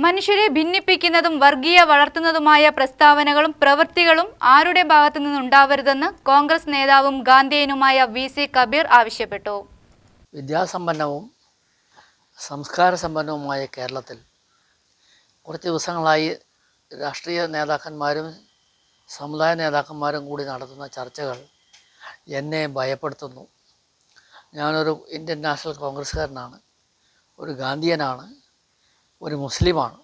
മനുഷ്യരെ ഭിന്നിപ്പിക്കുന്നതും വർഗീയ വളർത്തുന്നതുമായ പ്രസ്താവനകളും പ്രവൃത്തികളും ആരുടെ ഭാഗത്തു നിന്നുണ്ടാവരുതെന്ന് കോൺഗ്രസ് നേതാവും ഗാന്ധിയനുമായ വി.സി. കബീർ ആവശ്യപ്പെട്ടു. വിദ്യാസമ്പന്നവും സംസ്കാരസമ്പന്നവുമായ കേരളത്തിൽ കുറച്ച് ദിവസങ്ങളായി രാഷ്ട്രീയ നേതാക്കന്മാരും സമുദായ നേതാക്കന്മാരും കൂടി നടത്തുന്ന ചർച്ചകൾ എന്നെ ഭയപ്പെടുത്തുന്നു. ഞാനൊരു ഇന്ത്യൻ നാഷണൽ കോൺഗ്രസ്സുകാരനാണ്, ഒരു ഗാന്ധിയനാണ്, ഒരു മുസ്ലിമാണ്.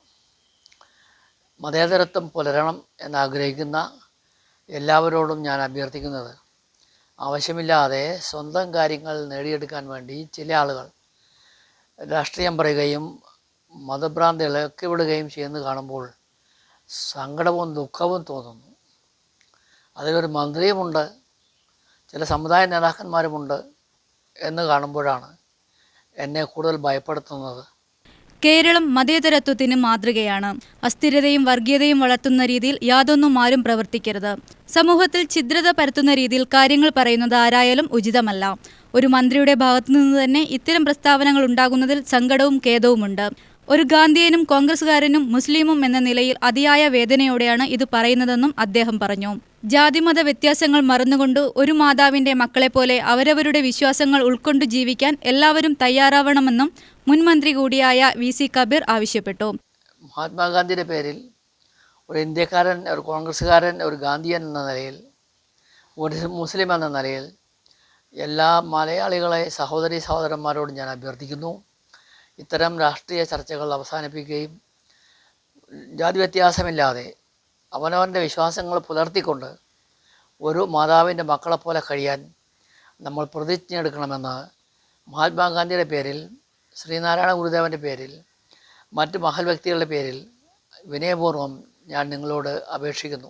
മതേതരത്വം പുലരണം എന്നാഗ്രഹിക്കുന്ന എല്ലാവരോടും ഞാൻ അഭ്യർത്ഥിക്കുന്നത്, ആവശ്യമില്ലാതെ സ്വന്തം കാര്യങ്ങൾ നേടിയെടുക്കാൻ വേണ്ടി ചില ആളുകൾ രാഷ്ട്രീയം പറയുകയും മതഭ്രാന്തി ഇളക്കി വിടുകയും ചെയ്യുന്നത് കാണുമ്പോൾ സങ്കടവും ദുഃഖവും തോന്നുന്നു. അതിലൊരു മന്ത്രിയുമുണ്ട്, ചില സമുദായ നേതാക്കന്മാരുമുണ്ട് എന്ന് കാണുമ്പോഴാണ് എന്നെ കൂടുതൽ ഭയപ്പെടുത്തുന്നത്. കേരളം മതേതരത്വത്തിന് മാതൃകയാണ്. അസ്ഥിരതയും വർഗീയതയും വളർത്തുന്ന രീതിയിൽ യാതൊന്നും ആരും പ്രവർത്തിക്കരുത്. സമൂഹത്തിൽ ഛിദ്രത പരത്തുന്ന രീതിയിൽ കാര്യങ്ങൾ പറയുന്നത് ആരായാലും ഉചിതമല്ല. ഒരു മന്ത്രിയുടെ ഭാഗത്തുനിന്ന് തന്നെ ഇത്തരം പ്രസ്താവനകൾ ഉണ്ടാകുന്നതിൽ സങ്കടവും ഖേദവുമുണ്ട്. ഒരു ഗാന്ധിയനും കോൺഗ്രസ്സുകാരനും മുസ്ലിമും എന്ന നിലയിൽ അതിയായ വേദനയോടെയാണ് ഇത് പറയുന്നതെന്നും അദ്ദേഹം പറഞ്ഞു. ജാതിമത വ്യത്യാസങ്ങൾ മറന്നുകൊണ്ട് ഒരു മാതാവിന്റെ മക്കളെപ്പോലെ അവരവരുടെ വിശ്വാസങ്ങൾ ഉൾക്കൊണ്ടു ജീവിക്കാൻ എല്ലാവരും തയ്യാറാവണമെന്നും മുൻ മന്ത്രി കൂടിയായ വി.സി. കബീർ ആവശ്യപ്പെട്ടു. മഹാത്മാഗാന്ധിയുടെ പേരിൽ ഒരു ഇന്ത്യക്കാരൻ, ഒരു കോൺഗ്രസ്സുകാരൻ, ഒരു ഗാന്ധിയൻ എന്ന നിലയിൽ, ഒരു മുസ്ലിം എന്ന നിലയിൽ എല്ലാ മലയാളികളെ സഹോദരന്മാരോട് ഞാൻ അഭ്യർത്ഥിക്കുന്നു, ഇത്തരം രാഷ്ട്രീയ ചർച്ചകൾ അവസാനിപ്പിക്കുകയും ജാതി വ്യത്യാസമില്ലാതെ അവനവൻ്റെ വിശ്വാസങ്ങൾ പുലർത്തിക്കൊണ്ട് ഒരു മാതാവിൻ്റെ മക്കളെപ്പോലെ കഴിയാൻ നമ്മൾ പ്രതിജ്ഞ എടുക്കണമെന്ന് മഹാത്മാഗാന്ധിയുടെ പേരിൽ, ശ്രീനാരായണ ഗുരുദേവൻ്റെ പേരിൽ, മറ്റ് മഹൽ വ്യക്തികളുടെ പേരിൽ വിനയപൂർവ്വം ഞാൻ നിങ്ങളോട് അപേക്ഷിക്കുന്നു.